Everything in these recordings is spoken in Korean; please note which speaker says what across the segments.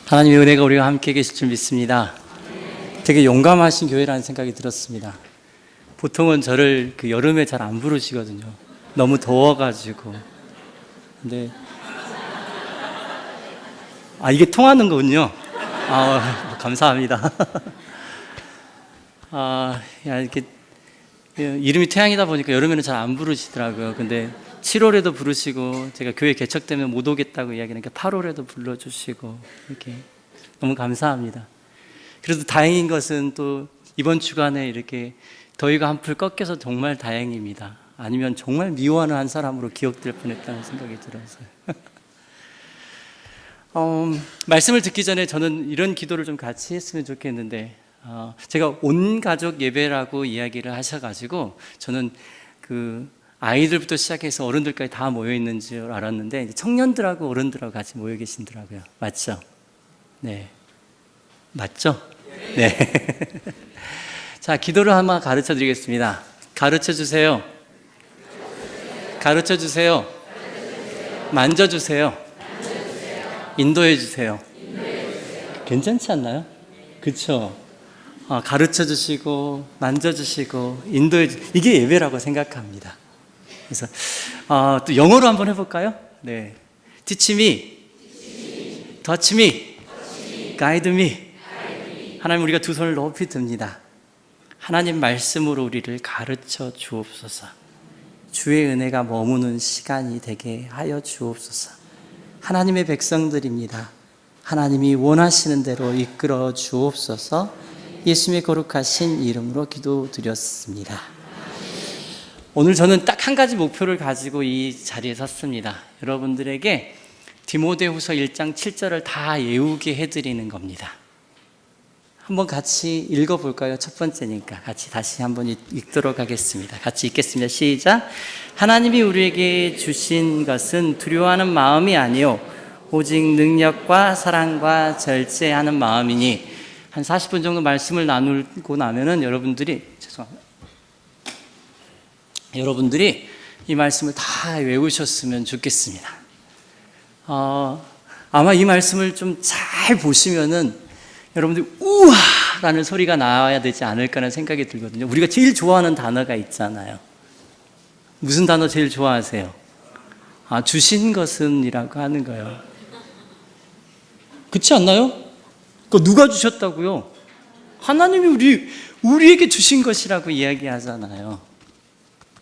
Speaker 1: 하나님의 은혜가 우리와 함께 계실 줄 믿습니다. 되게 용감하신 교회라는 생각이 들었습니다. 보통은 저를 여름에 잘 안 부르시거든요. 너무 더워가지고. 근데 이게 통하는 거군요. 감사합니다. 이렇게 이름이 태양이다 보니까 여름에는 잘 안 부르시더라고요. 근데 7월에도 부르시고, 제가 교회 개척 때문에 못 오겠다고 이야기하니까 8월에도 불러주시고, 이렇게 너무 감사합니다. 그래도 다행인 것은 또 이번 주간에 이렇게 더위가 한풀 꺾여서 정말 다행입니다. 아니면 정말 미워하는 한 사람으로 기억될 뻔했다는 생각이 들어서요. 말씀을 듣기 전에 저는 이런 기도를 좀 같이 했으면 좋겠는데, 제가 온 가족 예배라고 이야기를 하셔가지고, 저는 아이들부터 시작해서 어른들까지 다 모여 있는 줄 알았는데, 청년들하고 어른들하고 같이 모여 계시더라고요. 맞죠? 네. 맞죠? 네. 자, 기도를 한번 가르쳐 드리겠습니다. 가르쳐 주세요. 가르쳐 주세요. 만져 주세요. 인도해 주세요. 괜찮지 않나요? 그렇죠? 가르쳐 주시고 만져 주시고 인도해 주시고, 이게 예배라고 생각합니다. 그래서 또 영어로 한번 해볼까요? 네. Teach me, touch me, guide me. 하나님, 우리가 두 손을 높이 듭니다. 하나님 말씀으로 우리를 가르쳐 주옵소서. 주의 은혜가 머무는 시간이 되게 하여 주옵소서. 하나님의 백성들입니다. 하나님이 원하시는 대로 이끌어 주옵소서. 예수님의 거룩하신 이름으로 기도드렸습니다. 오늘 저는 딱 한 가지 목표를 가지고 이 자리에 섰습니다. 여러분들에게 디모데후서 1장 7절을 다 외우게 해드리는 겁니다. 한번 같이 읽어볼까요? 첫 번째니까 같이 다시 한번 읽도록 하겠습니다. 같이 읽겠습니다. 시작. 하나님이 우리에게 주신 것은 두려워하는 마음이 아니요 오직 능력과 사랑과 절제하는 마음이니. 한 40분 정도 말씀을 나누고 나면은 여러분들이 이 말씀을 다 외우셨으면 좋겠습니다. 아마 이 말씀을 좀 잘 보시면은 여러분들이 우와! 라는 소리가 나와야 되지 않을까라는 생각이 들거든요. 우리가 제일 좋아하는 단어가 있잖아요. 무슨 단어 제일 좋아하세요? 주신 것은 이라고 하는 거예요. 그렇지 않나요? 누가 주셨다고요? 하나님이 우리에게 주신 것이라고 이야기하잖아요.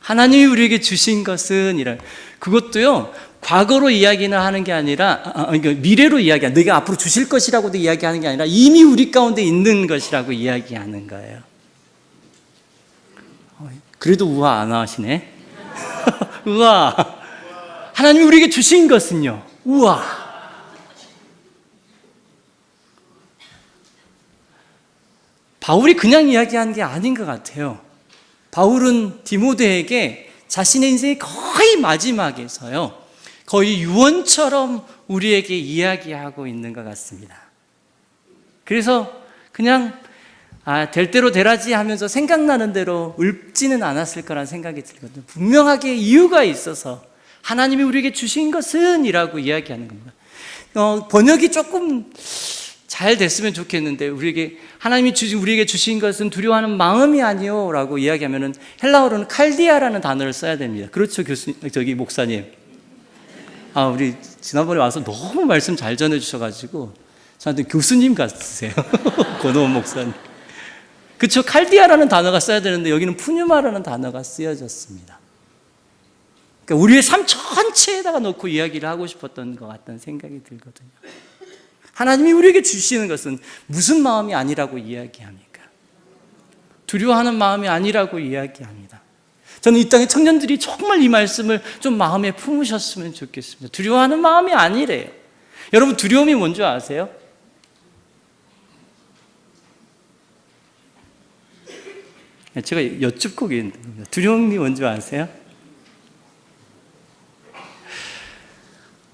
Speaker 1: 하나님이 우리에게 주신 것은 그것도요, 과거로 이야기는 하는 게 아니라, 미래로 이야기하는, 내가 앞으로 주실 것이라고도 이야기하는 게 아니라 이미 우리 가운데 있는 것이라고 이야기하는 거예요. 그래도 우와 안 하시네? 우와. 하나님이 우리에게 주신 것은요, 우와. 바울이 그냥 이야기한 게 아닌 것 같아요. 바울은 디모데에게 자신의 인생의 거의 마지막에서요, 거의 유언처럼 우리에게 이야기하고 있는 것 같습니다. 그래서 그냥 될 대로 되라지 하면서 생각나는 대로 읊지는 않았을 거란 생각이 들거든요. 분명하게 이유가 있어서 하나님이 우리에게 주신 것은 이라고 이야기하는 겁니다. 번역이 조금 잘 됐으면 좋겠는데, 하나님이 우리에게 주신 것은 두려워하는 마음이 아니요 라고 이야기하면은 헬라어로는 칼디아라는 단어를 써야 됩니다. 그렇죠, 목사님? 우리 지난번에 와서 너무 말씀 잘 전해주셔가지고 저한테 교수님 같으세요. 권호원 목사님. 그렇죠, 칼디아라는 단어가 써야 되는데 여기는 푸뉴마라는 단어가 쓰여졌습니다. 그러니까 우리의 삶 전체에다가 놓고 이야기를 하고 싶었던 것 같다는 생각이 들거든요. 하나님이 우리에게 주시는 것은 무슨 마음이 아니라고 이야기합니까? 두려워하는 마음이 아니라고 이야기합니다. 저는 이 땅의 청년들이 정말 이 말씀을 좀 마음에 품으셨으면 좋겠습니다. 두려워하는 마음이 아니래요. 여러분, 두려움이 뭔지 아세요? 제가 여쭙고 있는데, 두려움이 뭔지 아세요?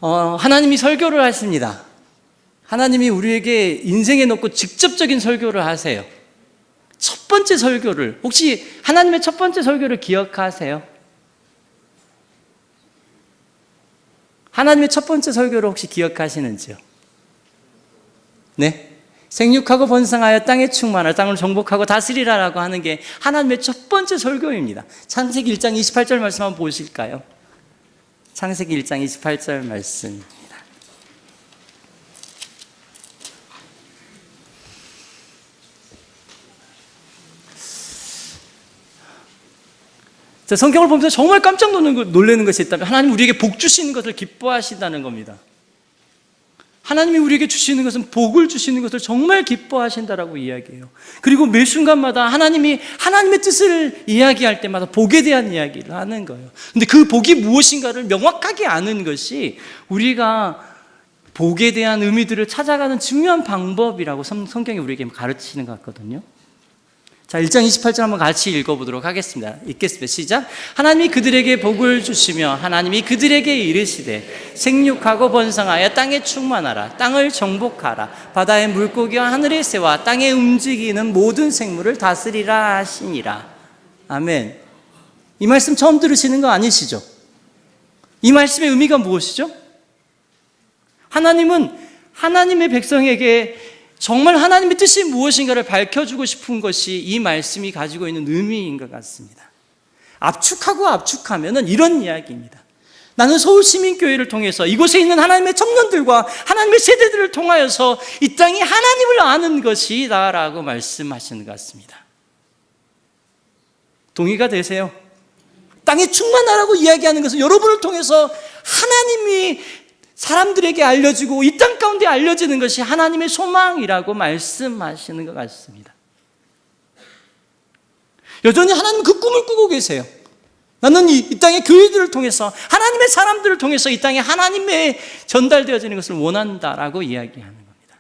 Speaker 1: 하나님이 설교를 하십니다. 하나님이 우리에게 인생에 놓고 직접적인 설교를 하세요. 첫 번째 설교를, 혹시 하나님의 첫 번째 설교를 기억하세요? 하나님의 첫 번째 설교를 혹시 기억하시는지요? 네? 생육하고 번성하여 땅에 충만하여 땅을 정복하고 다스리라라고 하는 게 하나님의 첫 번째 설교입니다. 창세기 1장 28절 말씀 한번 보실까요? 창세기 1장 28절 말씀입니다. 자, 성경을 보면서 정말 깜짝 놀라는 것이 있다면 하나님 우리에게 복 주시는 것을 기뻐하신다는 겁니다. 하나님이 우리에게 주시는 것은 복을 주시는 것을 정말 기뻐하신다라고 이야기해요. 그리고 매 순간마다 하나님이 하나님의 뜻을 이야기할 때마다 복에 대한 이야기를 하는 거예요. 근데 그 복이 무엇인가를 명확하게 아는 것이 우리가 복에 대한 의미들을 찾아가는 중요한 방법이라고 성경이 우리에게 가르치는 것 같거든요. 자, 1장 28절 한번 같이 읽어보도록 하겠습니다. 읽겠습니다. 시작. 하나님이 그들에게 복을 주시며 하나님이 그들에게 이르시되 생육하고 번성하여 땅에 충만하라. 땅을 정복하라. 바다의 물고기와 하늘의 새와 땅에 움직이는 모든 생물을 다스리라 하시니라. 아멘. 이 말씀 처음 들으시는 거 아니시죠? 이 말씀의 의미가 무엇이죠? 하나님은 하나님의 백성에게 정말 하나님의 뜻이 무엇인가를 밝혀주고 싶은 것이 이 말씀이 가지고 있는 의미인 것 같습니다. 압축하고 압축하면은 이런 이야기입니다. 나는 서울시민교회를 통해서 이곳에 있는 하나님의 청년들과 하나님의 세대들을 통하여서 이 땅이 하나님을 아는 것이다 라고 말씀하시는 것 같습니다. 동의가 되세요? 땅이 충만하라고 이야기하는 것은 여러분을 통해서 하나님이 사람들에게 알려지고 이 땅 가운데 알려지는 것이 하나님의 소망이라고 말씀하시는 것 같습니다. 여전히 하나님은 그 꿈을 꾸고 계세요. 나는 이 땅의 교회들을 통해서 하나님의 사람들을 통해서 이 땅에 하나님의 전달되어지는 것을 원한다라고 이야기하는 겁니다.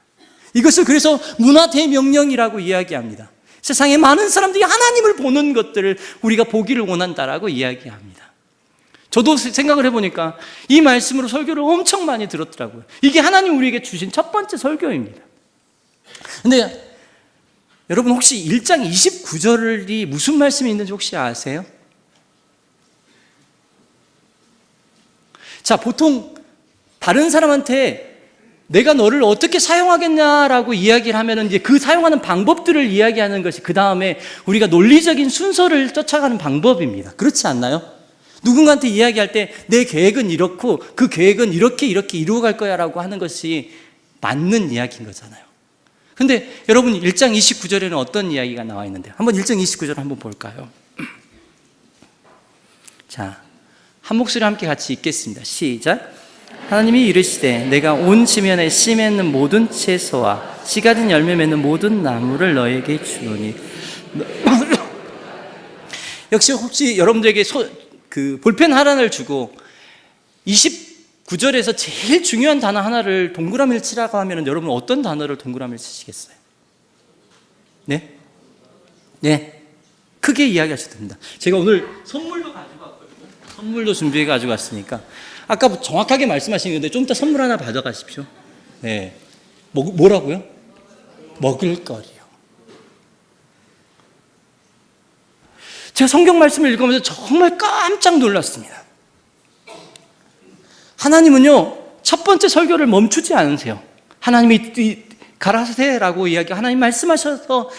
Speaker 1: 이것을 그래서 문화 대명령이라고 이야기합니다. 세상에 많은 사람들이 하나님을 보는 것들을 우리가 보기를 원한다라고 이야기합니다. 저도 생각을 해보니까 이 말씀으로 설교를 엄청 많이 들었더라고요. 이게 하나님 우리에게 주신 첫 번째 설교입니다. 근데 여러분 혹시 1장 29절이 무슨 말씀이 있는지 혹시 아세요? 자, 보통 다른 사람한테 내가 너를 어떻게 사용하겠냐라고 이야기를 하면 이제 그 사용하는 방법들을 이야기하는 것이 그 다음에 우리가 논리적인 순서를 쫓아가는 방법입니다. 그렇지 않나요? 누군가한테 이야기할 때 내 계획은 이렇고 그 계획은 이렇게 이루어갈 거야 라고 하는 것이 맞는 이야기인 거잖아요. 근데 여러분 1장 29절에는 어떤 이야기가 나와 있는데요? 한번 1장 29절 한번 볼까요? 자, 한 목소리 함께 같이 읽겠습니다. 시작. 하나님이 이르시되 내가 온 지면에 씨 맺는 모든 채소와 씨 가진 열매 맺는 모든 나무를 너에게 주노니 역시 혹시 여러분들에게 그 볼펜 하나를 주고 29절에서 제일 중요한 단어 하나를 동그라미를 치라고 하면 여러분 어떤 단어를 동그라미를 치시겠어요? 네? 네. 크게 이야기하셔도 됩니다. 제가 오늘 선물도 가지고 왔거든요. 선물도 준비해 가지고 왔으니까 아까 정확하게 말씀하신 건데 좀 이따 선물 하나 받아가십시오. 네. 뭐라고요? 먹을거리요. 제가 성경 말씀을 읽으면서 정말 깜짝 놀랐습니다. 하나님은요, 첫 번째 설교를 멈추지 않으세요. 하나님이 가라사대라고 이야기, 하나님 말씀하셔서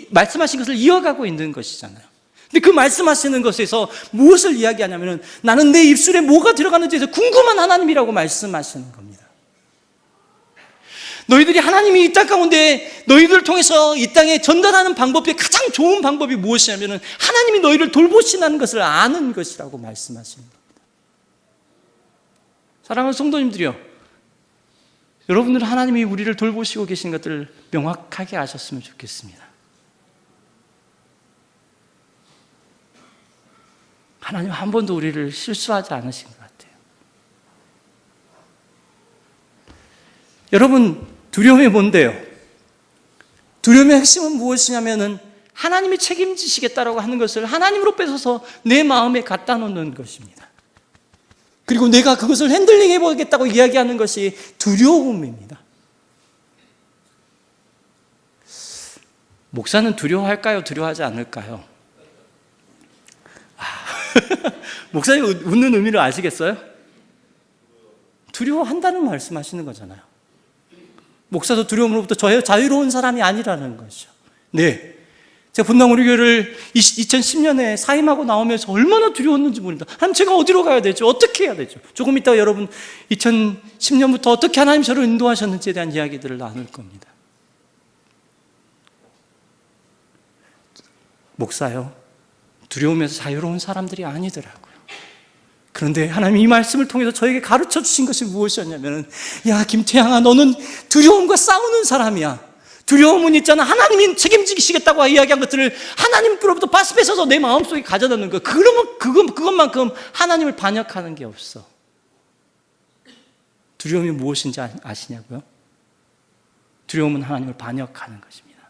Speaker 1: 말씀하신 것을 이어가고 있는 것이잖아요. 근데 그 말씀하시는 것에서 무엇을 이야기하냐면은 나는 내 입술에 뭐가 들어가는지에서 궁금한 하나님이라고 말씀하시는 겁니다. 너희들이 하나님이 이 땅 가운데 너희들을 통해서 이 땅에 전달하는 방법 중에 가장 좋은 방법이 무엇이냐면 하나님이 너희를 돌보신다는 것을 아는 것이라고 말씀하시는 겁니다. 사랑하는 성도님들이요, 여러분들은 하나님이 우리를 돌보시고 계신 것들을 명확하게 아셨으면 좋겠습니다. 하나님 한 번도 우리를 실수하지 않으신 것 같아요. 여러분, 두려움이 뭔데요? 두려움의 핵심은 무엇이냐면은 하나님이 책임지시겠다라고 하는 것을 하나님으로 뺏어서 내 마음에 갖다 놓는 것입니다. 그리고 내가 그것을 핸들링 해보겠다고 이야기하는 것이 두려움입니다. 목사는 두려워할까요? 두려워하지 않을까요? 목사님 웃는 의미를 아시겠어요? 두려워한다는 말씀하시는 거잖아요. 목사도 두려움으로부터 자유로운 사람이 아니라는 거죠. 네. 제가 분당 우리 교회를 2010년에 사임하고 나오면서 얼마나 두려웠는지 모릅니다. 하나님, 제가 어디로 가야 되죠? 어떻게 해야 되죠? 조금 이따가 여러분 2010년부터 어떻게 하나님 저를 인도하셨는지에 대한 이야기들을 나눌 겁니다. 목사요, 두려우면서 자유로운 사람들이 아니더라고요. 그런데 하나님이 이 말씀을 통해서 저에게 가르쳐 주신 것이 무엇이었냐면, 야, 김태양아, 너는 두려움과 싸우는 사람이야. 두려움은 있잖아, 하나님이 책임지시겠다고 이야기한 것들을 하나님께로부터 뺏어서 내 마음속에 가져다 놓는 거. 그러면 그것만큼 하나님을 반역하는 게 없어. 두려움이 무엇인지 아시냐고요? 두려움은 하나님을 반역하는 것입니다.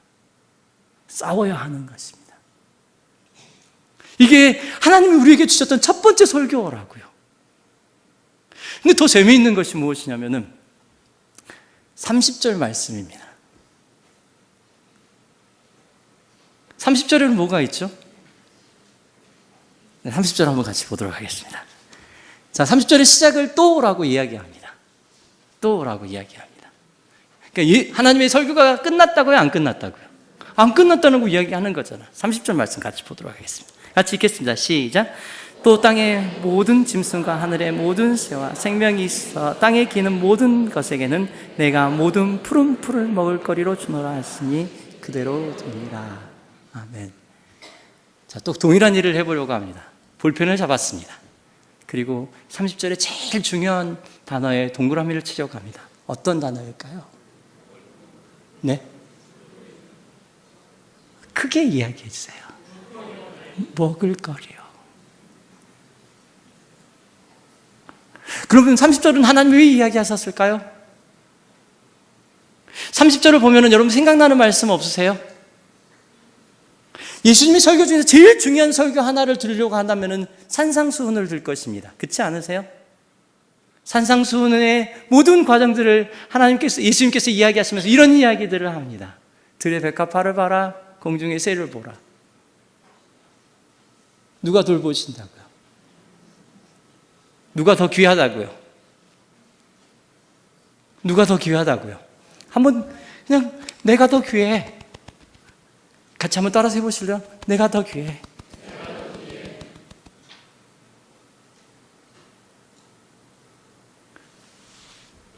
Speaker 1: 싸워야 하는 것입니다. 이게 하나님이 우리에게 주셨던 첫 번째 설교라고요. 근데 더 재미있는 것이 무엇이냐면은 30절 말씀입니다. 30절에는 뭐가 있죠? 30절 한번 같이 보도록 하겠습니다. 자, 30절의 시작을 또라고 이야기합니다. 또라고 이야기합니다. 그러니까 하나님의 설교가 끝났다고요? 안 끝났다고요? 안 끝났다는 거 이야기하는 거잖아. 30절 말씀 같이 보도록 하겠습니다. 같이 읽겠습니다. 시작. 또 땅의 모든 짐승과 하늘의 모든 새와 생명이 있어 땅에 기는 모든 것에게는 내가 모든 푸른 풀을 먹을 거리로 주노라 했으니 그대로 되니라. 아멘. 자, 또 동일한 일을 해보려고 합니다. 볼펜을 잡았습니다. 그리고 30절에 제일 중요한 단어에 동그라미를 치려고 합니다. 어떤 단어일까요? 네? 크게 이야기해 주세요. 먹을 거리요. 그러면 30절은 하나님이 왜 이야기하셨을까요? 30절을 보면 여러분 생각나는 말씀 없으세요? 예수님이 설교 중에서 제일 중요한 설교 하나를 들으려고 한다면 산상수훈을 들 것입니다. 그렇지 않으세요? 산상수훈의 모든 과정들을 예수님께서 이야기하시면서 이런 이야기들을 합니다. 들의 백합화를 봐라, 공중의 새를 보라. 누가 돌보신다고요? 누가 더 귀하다고요? 누가 더 귀하다고요? 한번 그냥 내가 더 귀해. 같이 한번 따라서 해보실래요? 내가 더 귀해.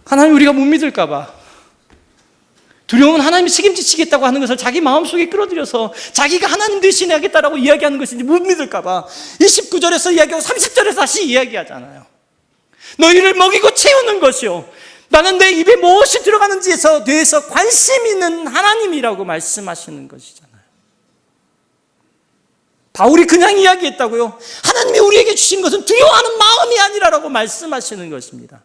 Speaker 1: 하나님 우리가 못 믿을까 봐. 두려움은 하나님이 책임지시겠다고 하는 것을 자기 마음속에 끌어들여서 자기가 하나님 대신에 하겠다라고 이야기하는 것인지 못 믿을까 봐 29절에서 이야기하고 30절에서 다시 이야기하잖아요. 너희를 먹이고 채우는 것이요, 나는 내 입에 무엇이 들어가는지에서 대해서 관심 있는 하나님이라고 말씀하시는 것이잖아요. 바울이 그냥 이야기했다고요? 하나님이 우리에게 주신 것은 두려워하는 마음이 아니라라고 말씀하시는 것입니다.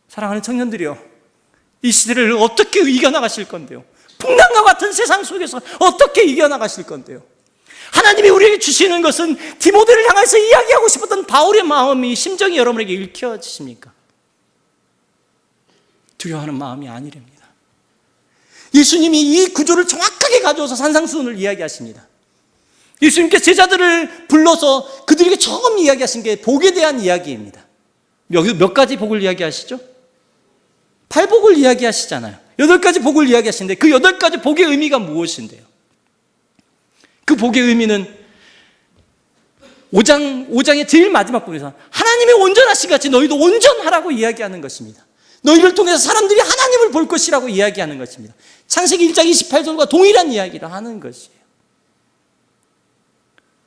Speaker 1: 사랑하는 청년들이요, 이 시대를 어떻게 이겨나가실 건데요? 풍랑과 같은 세상 속에서 어떻게 이겨나가실 건데요? 하나님이 우리에게 주시는 것은 디모데를 향해서 이야기하고 싶었던 바울의 마음이, 심정이 여러분에게 읽혀지십니까? 두려워하는 마음이 아니랍니다. 예수님이 이 구조를 정확하게 가져와서 산상수훈을 이야기하십니다. 예수님께서 제자들을 불러서 그들에게 처음 이야기하신 게 복에 대한 이야기입니다. 여기서 몇 가지 복을 이야기하시죠? 8복을 이야기하시잖아요. 8가지 복을 이야기하시는데 그 8가지 복의 의미가 무엇인데요? 그 복의 의미는 5장의 제일 마지막 부분에서 하나님의 온전하신 같이 너희도 온전하라고 이야기하는 것입니다. 너희를 통해서 사람들이 하나님을 볼 것이라고 이야기하는 것입니다. 창세기 1장 28절과 동일한 이야기를 하는 것이에요.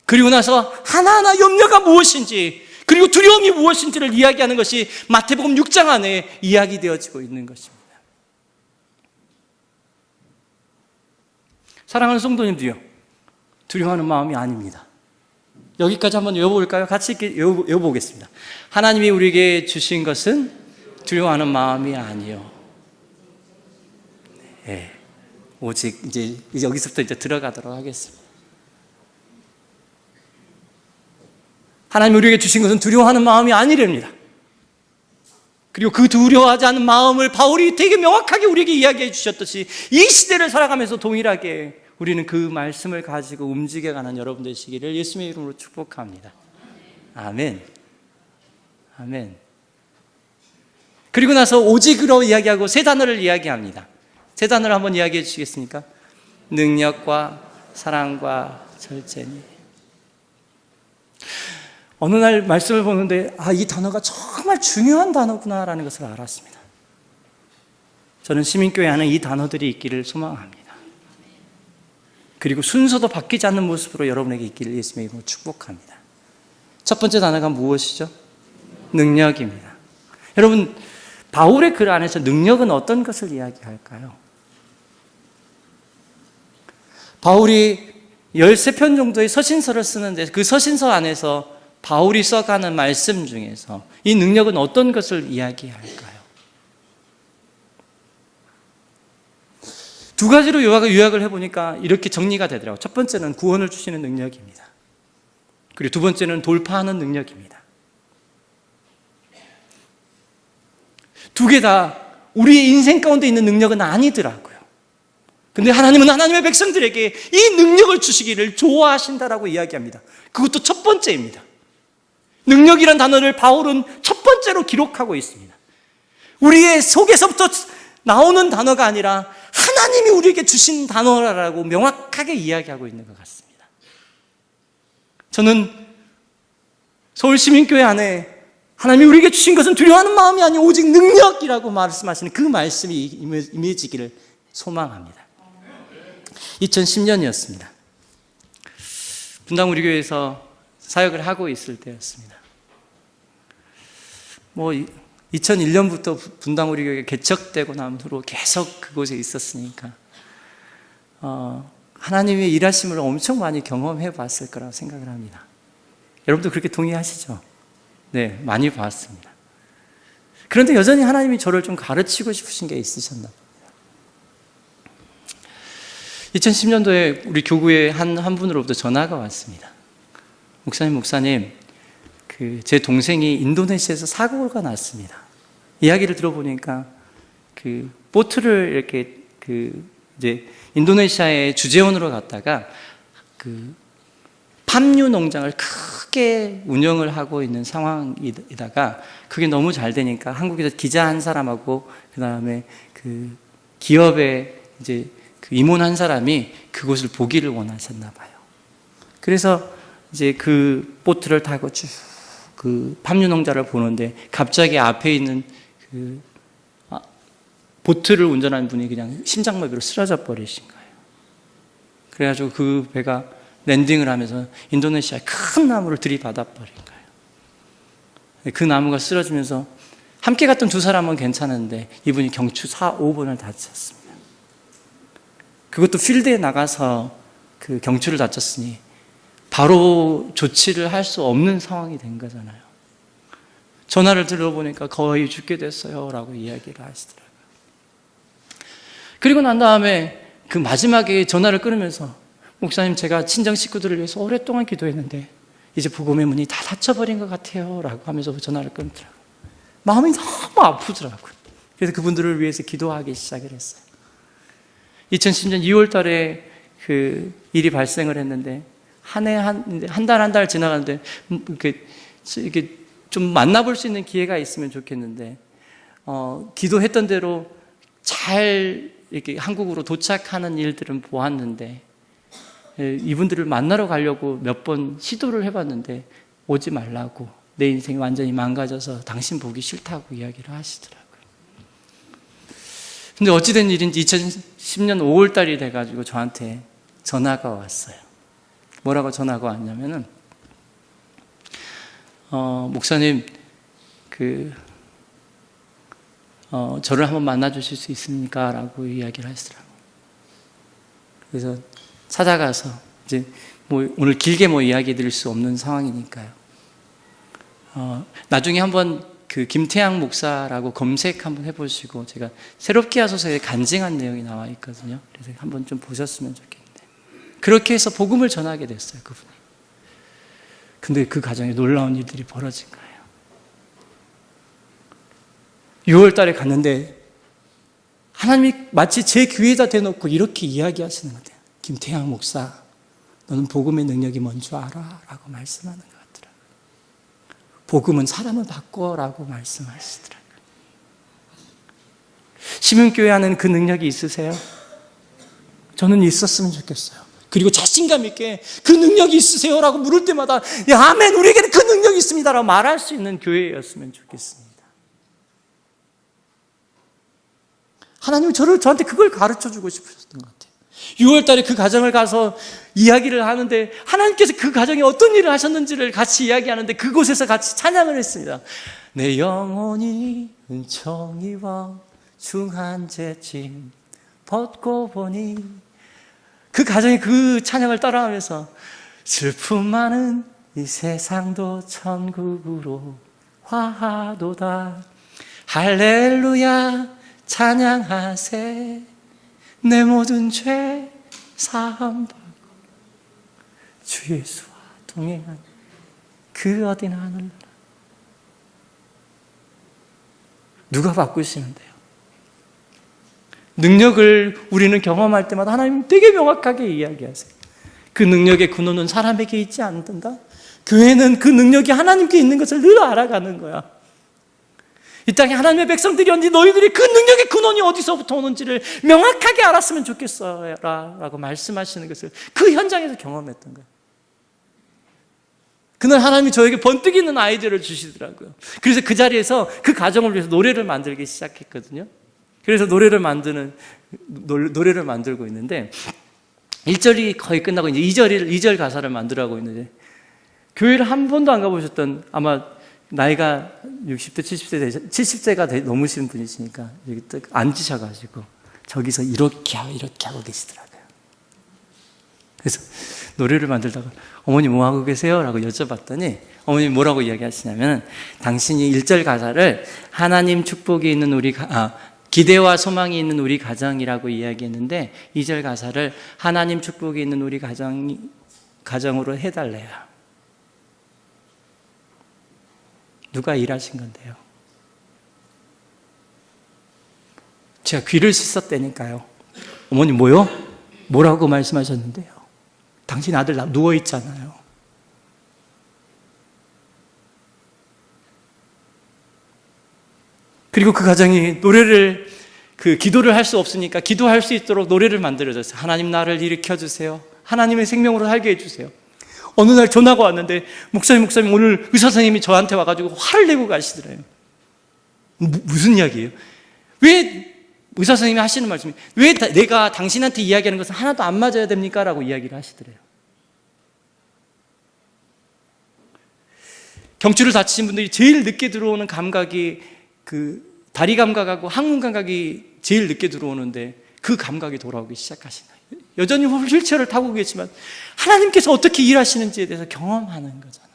Speaker 1: 그리고 나서 하나하나 염려가 무엇인지, 그리고 두려움이 무엇인지를 이야기하는 것이 마태복음 6장 안에 이야기되어지고 있는 것입니다. 사랑하는 성도님들이요, 두려워하는 마음이 아닙니다. 여기까지 한번 외워볼까요? 같이 외워보겠습니다. 하나님이 우리에게 주신 것은 두려워하는 마음이 아니요. 네. 오직 이제 여기서부터 들어가도록 하겠습니다. 하나님이 우리에게 주신 것은 두려워하는 마음이 아니랍니다. 그리고 그 두려워하지 않는 마음을 바울이 되게 명확하게 우리에게 이야기해 주셨듯이 이 시대를 살아가면서 동일하게 우리는 그 말씀을 가지고 움직여가는 여러분 되시기를 예수님의 이름으로 축복합니다. 아멘. 아멘. 그리고 나서 오직으로 이야기하고 세 단어를 이야기합니다. 세 단어를 한번 이야기해 주시겠습니까? 능력과 사랑과 절제니. 어느 날 말씀을 보는데 이 단어가 정말 중요한 단어구나라는 것을 알았습니다. 저는 시민교회 안에 이 단어들이 있기를 소망합니다. 그리고 순서도 바뀌지 않는 모습으로 여러분에게 있기를 예수님의 이름으로 축복합니다. 첫 번째 단어가 무엇이죠? 능력입니다. 여러분, 바울의 글 안에서 능력은 어떤 것을 이야기할까요? 바울이 13편 정도의 서신서를 쓰는데 그 서신서 안에서 바울이 써가는 말씀 중에서 이 능력은 어떤 것을 이야기할까요? 두 가지로 요약을 해보니까 이렇게 정리가 되더라고요. 첫 번째는 구원을 주시는 능력입니다. 그리고 두 번째는 돌파하는 능력입니다. 두 개 다 우리의 인생 가운데 있는 능력은 아니더라고요. 근데 하나님은 하나님의 백성들에게 이 능력을 주시기를 좋아하신다라고 이야기합니다. 그것도 첫 번째입니다. 능력이란 단어를 바울은 첫 번째로 기록하고 있습니다. 우리의 속에서부터 나오는 단어가 아니라 하나님이 우리에게 주신 단어라고 명확하게 이야기하고 있는 것 같습니다. 저는 서울시민교회 안에 하나님이 우리에게 주신 것은 두려워하는 마음이 아니고 오직 능력이라고 말씀하시는 그 말씀이 임해지기를 소망합니다. 2010년이었습니다. 분당 우리 교회에서 사역을 하고 있을 때였습니다. 2001년부터 분당 우리 교회가 개척되고 난 후로 계속 그곳에 있었으니까 하나님의 일하심을 엄청 많이 경험해 봤을 거라고 생각을 합니다. 여러분도 그렇게 동의하시죠? 네, 많이 봤습니다. 그런데 여전히 하나님이 저를 좀 가르치고 싶으신 게 있으셨나 봅니다. 2010년도에 우리 교구에 한 분으로부터 전화가 왔습니다. 목사님, 제 동생이 인도네시아에서 사고가 났습니다. 이야기를 들어보니까 보트를 이렇게 이제 인도네시아의 주재원으로 갔다가 팜유 농장을 크게 운영을 하고 있는 상황이다가 그게 너무 잘 되니까 한국에서 기자 한 사람하고 그 다음에 기업에 이제 임원 한 사람이 그곳을 보기를 원하셨나 봐요. 그래서 이제 그 보트를 타고 쭉 팜유 농장을 보는데 갑자기 앞에 있는 보트를 운전하는 분이 그냥 심장마비로 쓰러져 버리신 거예요. 그래가지고 그 배가 랜딩을 하면서 인도네시아의 큰 나무를 들이받아 버린 거예요. 그 나무가 쓰러지면서 함께 갔던 두 사람은 괜찮은데 이분이 경추 4, 5번을 다쳤습니다. 그것도 필드에 나가서 그 경추를 다쳤으니 바로 조치를 할 수 없는 상황이 된 거잖아요. 전화를 들어보니까 거의 죽게 됐어요 라고 이야기를 하시더라고요. 그리고 난 다음에 그 마지막에 전화를 끊으면서 목사님, 제가 친정 식구들을 위해서 오랫동안 기도했는데 이제 복음의 문이 다 닫혀버린 것 같아요 라고 하면서 전화를 끊더라고요. 마음이 너무 아프더라고요. 그래서 그분들을 위해서 기도하기 시작을 했어요. 2010년 2월 달에 그 일이 발생을 했는데 한 달 지나가는데 이렇게 좀 만나볼 수 있는 기회가 있으면 좋겠는데 기도했던 대로 잘 이렇게 한국으로 도착하는 일들은 보았는데 이분들을 만나러 가려고 몇 번 시도를 해봤는데 오지 말라고, 내 인생이 완전히 망가져서 당신 보기 싫다고 이야기를 하시더라고요. 근데 어찌된 일인지 2010년 5월 달이 돼가지고 저한테 전화가 왔어요. 뭐라고 전화가 왔냐면은 목사님 저를 한번 만나 주실 수 있습니까? 라고 이야기를 하시더라고요. 그래서 찾아가서 이제 오늘 길게 이야기 드릴 수 없는 상황이니까요. 나중에 한번 김태양 목사라고 검색 한번 해보시고, 제가 새롭게 하소서에 간증한 내용이 나와 있거든요. 그래서 한번 좀 보셨으면 좋겠는데, 그렇게 해서 복음을 전하게 됐어요, 그분이. 근데 그 가정에 놀라운 일들이 벌어진 거예요. 6월 달에 갔는데 하나님이 마치 제 귀에다 대놓고 이렇게 이야기하시는 거예요. 김태양 목사, 너는 복음의 능력이 뭔 줄 알아? 라고 말씀하는 것 같더라고요. 복음은 사람을 바꿔 라고 말씀하시더라고요. 시민교회 안에는 그 능력이 있으세요? 저는 있었으면 좋겠어요. 그리고 자신감 있게 그 능력이 있으세요? 라고 물을 때마다 아멘, 우리에게는 그 능력이 있습니다 라고 말할 수 있는 교회였으면 좋겠습니다. 하나님은 저한테 그걸 가르쳐주고 싶으셨던 것 같아요. 6월 달에 그 가정을 가서 이야기를 하는데 하나님께서 그 가정에 어떤 일을 하셨는지를 같이 이야기하는데 그곳에서 같이 찬양을 했습니다. 내 영혼이 은총이와 중한 죄짐 벗고 보니, 그 가정이 그 찬양을 따라하면서 슬픔 많은 이 세상도 천국으로 화하도다 할렐루야 찬양하세 내 모든 죄 사함받고 주 예수와 동행한 그 어디나 하늘나라. 누가 바꾸시는데요? 능력을 우리는 경험할 때마다 하나님 되게 명확하게 이야기하세요. 그 능력의 근원은 사람에게 있지 않는다. 교회는 그 능력이 하나님께 있는 것을 늘 알아가는 거야. 이 땅에 하나님의 백성들이 언니 너희들이 그 능력의 근원이 어디서부터 오는지를 명확하게 알았으면 좋겠어요 라고 말씀하시는 것을 그 현장에서 경험했던 거예요. 그날 하나님이 저에게 번뜩 있는 아이디어를 주시더라고요. 그래서 그 자리에서 그 가정을 위해서 노래를 만들기 시작했거든요. 그래서 노래를 만들고 있는데 1절이 거의 끝나고 이제 2절 가사를 만들어가고 있는데, 교회를 한 번도 안 가보셨던, 아마 나이가 60대, 70세가 넘으신 분이시니까 여기 딱 앉으셔가지고 저기서 이렇게 하고 계시더라고요. 그래서 노래를 만들다가 어머니 뭐 하고 계세요? 라고 여쭤봤더니 어머니 뭐라고 이야기하시냐면, 당신이 1절 가사를 하나님 축복이 있는 기대와 소망이 있는 우리 가정이라고 이야기했는데 2절 가사를 하나님 축복이 있는 우리 가정으로 해달래요. 누가 일하신 건데요? 제가 귀를 씻었다니까요. 어머니 뭐요? 뭐라고 말씀하셨는데요? 당신 아들 누워있잖아요. 그리고 그 가정이 기도를 할 수 없으니까 기도할 수 있도록 노래를 만들어줬어요. 하나님 나를 일으켜주세요. 하나님의 생명으로 살게 해주세요. 어느 날 전화가 왔는데 목사님 오늘 의사 선생님이 저한테 와가지고 화를 내고 가시더래요. 무슨 이야기예요? 왜 의사 선생님이 하시는 말씀이 왜 내가 당신한테 이야기하는 것은 하나도 안 맞아야 됩니까? 라고 이야기를 하시더래요. 경추를 다치신 분들이 제일 늦게 들어오는 감각이 다리 감각하고 항문 감각이 제일 늦게 들어오는데 그 감각이 돌아오기 시작하시나요? 여전히 휠체어를 타고 계시지만 하나님께서 어떻게 일하시는지에 대해서 경험하는 거잖아요.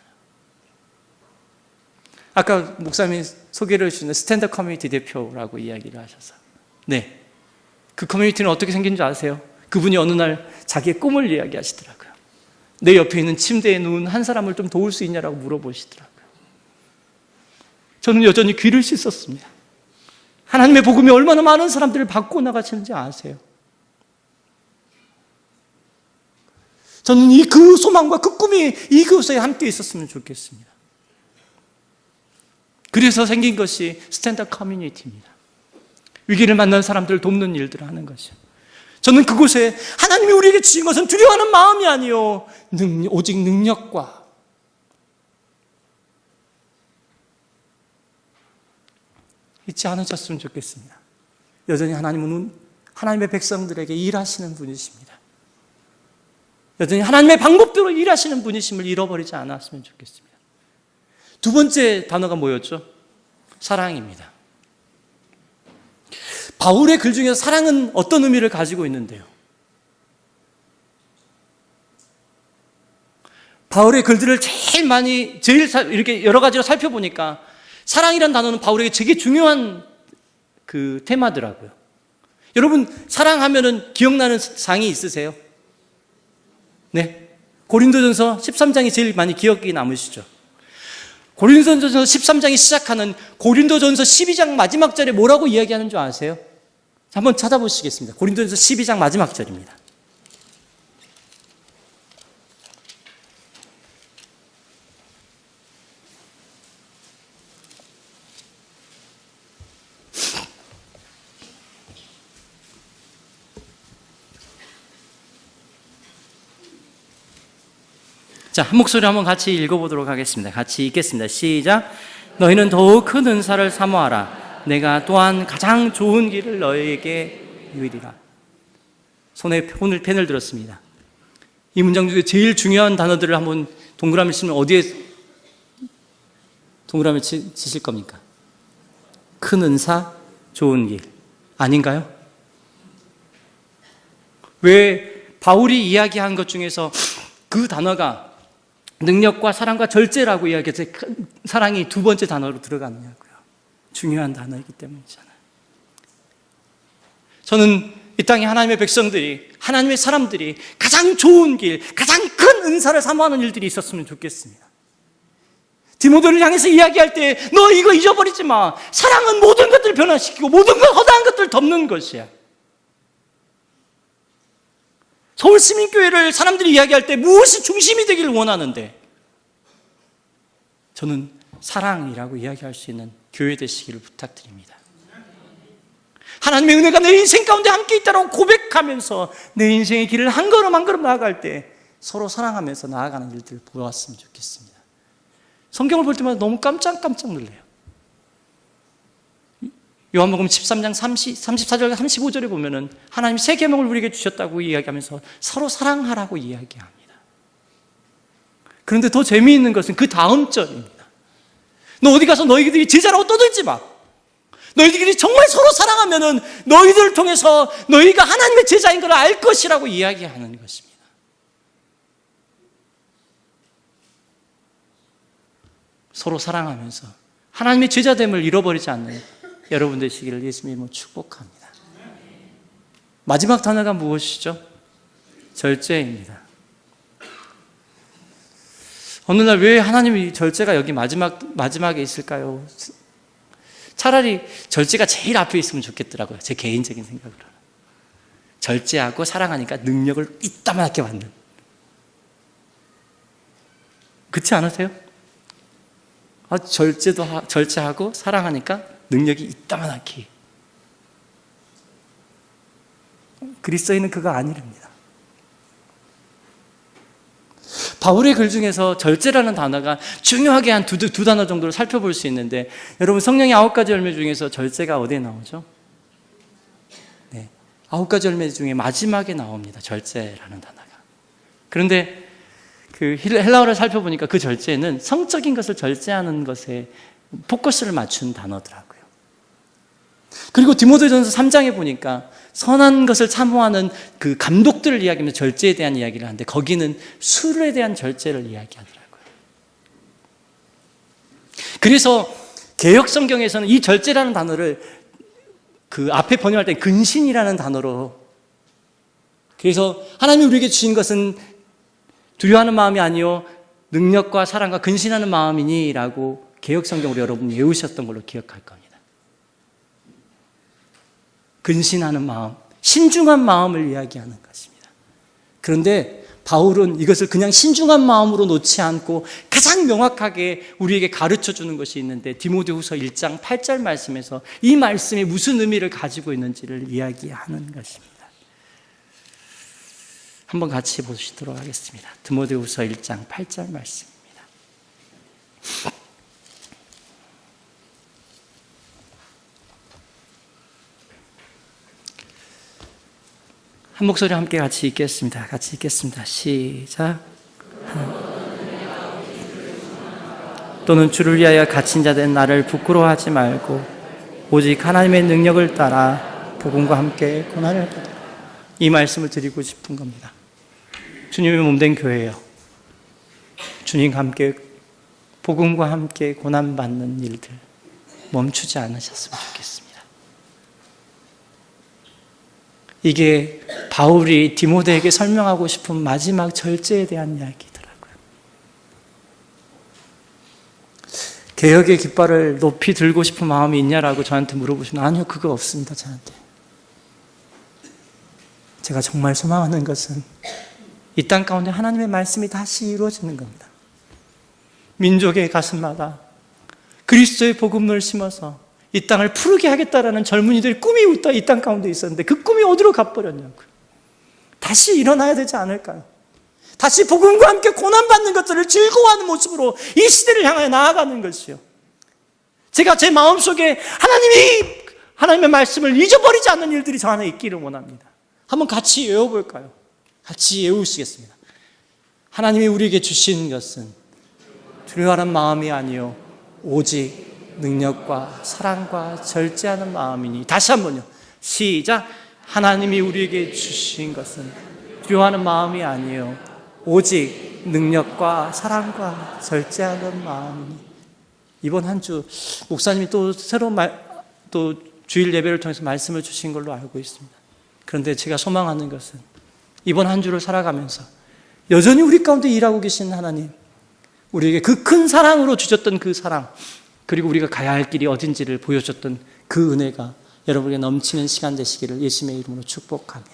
Speaker 1: 아까 목사님이 소개를 해주신 스탠드 커뮤니티 대표라고 이야기를 하셔서, 네, 그 커뮤니티는 어떻게 생긴 줄 아세요? 그분이 어느 날 자기의 꿈을 이야기하시더라고요. 내 옆에 있는 침대에 누운 한 사람을 좀 도울 수 있냐라고 물어보시더라고요. 저는 여전히 귀를 씻었습니다. 하나님의 복음이 얼마나 많은 사람들을 바꾸어 나가시는지 아세요? 저는 그 소망과 그 꿈이 이곳에 함께 있었으면 좋겠습니다. 그래서 생긴 것이 스탠드 커뮤니티입니다. 위기를 만난 사람들을 돕는 일들을 하는 것이요. 저는 그곳에 하나님이 우리에게 주신 것은 두려워하는 마음이 아니요, 오직 능력과 잊지 않으셨으면 좋겠습니다. 여전히 하나님은 하나님의 백성들에게 일하시는 분이십니다. 여전히 하나님의 방법대로 일하시는 분이심을 잃어버리지 않았으면 좋겠습니다. 두 번째 단어가 뭐였죠? 사랑입니다. 바울의 글 중에서 사랑은 어떤 의미를 가지고 있는데요? 바울의 글들을 제일 이렇게 여러 가지로 살펴보니까 사랑이라는 단어는 바울에게 되게 중요한 테마더라고요. 여러분, 사랑하면은 기억나는 상이 있으세요? 네. 고린도전서 13장이 제일 많이 기억이 남으시죠? 고린도전서 13장이 시작하는 고린도전서 12장 마지막 절에 뭐라고 이야기하는 줄 아세요? 한번 찾아보시겠습니다. 고린도전서 12장 마지막 절입니다. 자, 한 목소리 한번 같이 읽어보도록 하겠습니다. 같이 읽겠습니다. 시작. 너희는 더욱 큰 은사를 사모하라. 내가 또한 가장 좋은 길을 너희에게 이으리라. 손에 펜을 들었습니다. 이 문장 중에 제일 중요한 단어들을 한번 동그라미 치면 어디에 동그라미 치실 겁니까? 큰 은사, 좋은 길. 아닌가요? 왜 바울이 이야기한 것 중에서 그 단어가 능력과 사랑과 절제라고 이야기해서 사랑이 두 번째 단어로 들어갔냐고요. 중요한 단어이기 때문이잖아요. 저는 이 땅에 하나님의 백성들이, 하나님의 사람들이 가장 좋은 길, 가장 큰 은사를 사모하는 일들이 있었으면 좋겠습니다. 디모데를 향해서 이야기할 때 너 이거 잊어버리지 마. 사랑은 모든 것들을 변화시키고 모든 것 허다한 것들을 덮는 것이야. 서울시민교회를 사람들이 이야기할 때 무엇이 중심이 되기를 원하는데 저는 사랑이라고 이야기할 수 있는 교회 되시기를 부탁드립니다. 하나님의 은혜가 내 인생 가운데 함께 있다고 고백하면서 내 인생의 길을 한 걸음 한 걸음 나아갈 때 서로 사랑하면서 나아가는 일들을 보았으면 좋겠습니다. 성경을 볼 때마다 너무 깜짝깜짝 놀라요. 요한복음 13장 34절 35절에 보면은 하나님이 새 계명을 우리에게 주셨다고 이야기하면서 서로 사랑하라고 이야기합니다. 그런데 더 재미있는 것은 그 다음 절입니다. 너 어디 가서 너희들이 제자라고 떠들지 마. 너희들이 정말 서로 사랑하면은 너희들을 통해서 너희가 하나님의 제자인 걸 알 것이라고 이야기하는 것입니다. 서로 사랑하면서 하나님의 제자됨을 잃어버리지 않는 여러분 되시기를 예수님의 이름으로 축복합니다. 마지막 단어가 무엇이죠? 절제입니다. 어느 날 왜 하나님이 절제가 여기 마지막에 있을까요? 차라리 절제가 제일 앞에 있으면 좋겠더라고요. 제 개인적인 생각으로는. 절제하고 사랑하니까 능력을 이따만하게 받는. 그렇지 않으세요? 절제하고 사랑하니까 능력이 이따만하게. 그리스도인은 그거 아니랍니다. 바울의 글 중에서 절제라는 단어가 중요하게 한 두 단어 정도를 살펴볼 수 있는데 여러분 성령의 9가지 열매 중에서 절제가 어디에 나오죠? 네, 9가지 열매 중에 마지막에 나옵니다. 절제라는 단어가. 그런데 그 헬라어를 살펴보니까 그 절제는 성적인 것을 절제하는 것에 포커스를 맞춘 단어더라고요. 그리고 디모데전서 3장에 보니까 선한 것을 사모하는 그 감독들을 이야기하면서 절제에 대한 이야기를 하는데 거기는 술에 대한 절제를 이야기하더라고요. 그래서 개역 성경에서는 이 절제라는 단어를 그 앞에 번역할 때 근신이라는 단어로, 그래서 하나님이 우리에게 주신 것은 두려워하는 마음이 아니요 능력과 사랑과 근신하는 마음이니 라고 개역 성경으로 여러분 외우셨던 걸로 기억할 겁니다. 근신하는 마음, 신중한 마음을 이야기하는 것입니다. 그런데 바울은 이것을 그냥 신중한 마음으로 놓지 않고 가장 명확하게 우리에게 가르쳐 주는 것이 있는데 디모데후서 1장 8절 말씀에서 이 말씀이 무슨 의미를 가지고 있는지를 이야기하는 것입니다. 한번 같이 보시도록 하겠습니다. 디모데후서 1장 8절 말씀입니다. 한 목소리 함께 같이 읽겠습니다. 같이 읽겠습니다. 시작. 또는 주를 위하여 갇힌 자 된 나를 부끄러워하지 말고 오직 하나님의 능력을 따라 복음과 함께 고난을 받으라. 이 말씀을 드리고 싶은 겁니다. 주님의 몸된 교회예요. 주님과 함께 복음과 함께 고난받는 일들 멈추지 않으셨으면 좋겠습니다. 이게 바울이 디모데에게 설명하고 싶은 마지막 절제에 대한 이야기더라고요. 개혁의 깃발을 높이 들고 싶은 마음이 있냐라고 저한테 물어보시면 아니요, 그거 없습니다. 저한테. 제가 정말 소망하는 것은 이 땅 가운데 하나님의 말씀이 다시 이루어지는 겁니다. 민족의 가슴마다 그리스도의 복음을 심어서 이 땅을 푸르게 하겠다라는 젊은이들의 꿈이 이 땅 가운데 있었는데 그 꿈이 어디로 가버렸냐고요. 다시 일어나야 되지 않을까요? 다시 복음과 함께 고난받는 것들을 즐거워하는 모습으로 이 시대를 향해 나아가는 것이요. 제가 제 마음속에 하나님의 말씀을 잊어버리지 않는 일들이 저 안에 있기를 원합니다. 한번 같이 외워볼까요? 같이 외우시겠습니다. 하나님이 우리에게 주신 것은 두려워하는 마음이 아니요 오직 능력과 사랑과 절제하는 마음이니. 다시 한번요. 시작. 하나님이 우리에게 주신 것은 두려워하는 마음이 아니요 오직 능력과 사랑과 절제하는 마음이니. 이번 한 주 목사님이 또 새로운 또 주일 예배를 통해서 말씀을 주신 걸로 알고 있습니다. 그런데 제가 소망하는 것은 이번 한 주를 살아가면서 여전히 우리 가운데 일하고 계신 하나님, 우리에게 그 큰 사랑으로 주셨던 그 사랑, 그리고 우리가 가야 할 길이 어딘지를 보여줬던 그 은혜가 여러분에게 넘치는 시간 되시기를 예수님의 이름으로 축복합니다.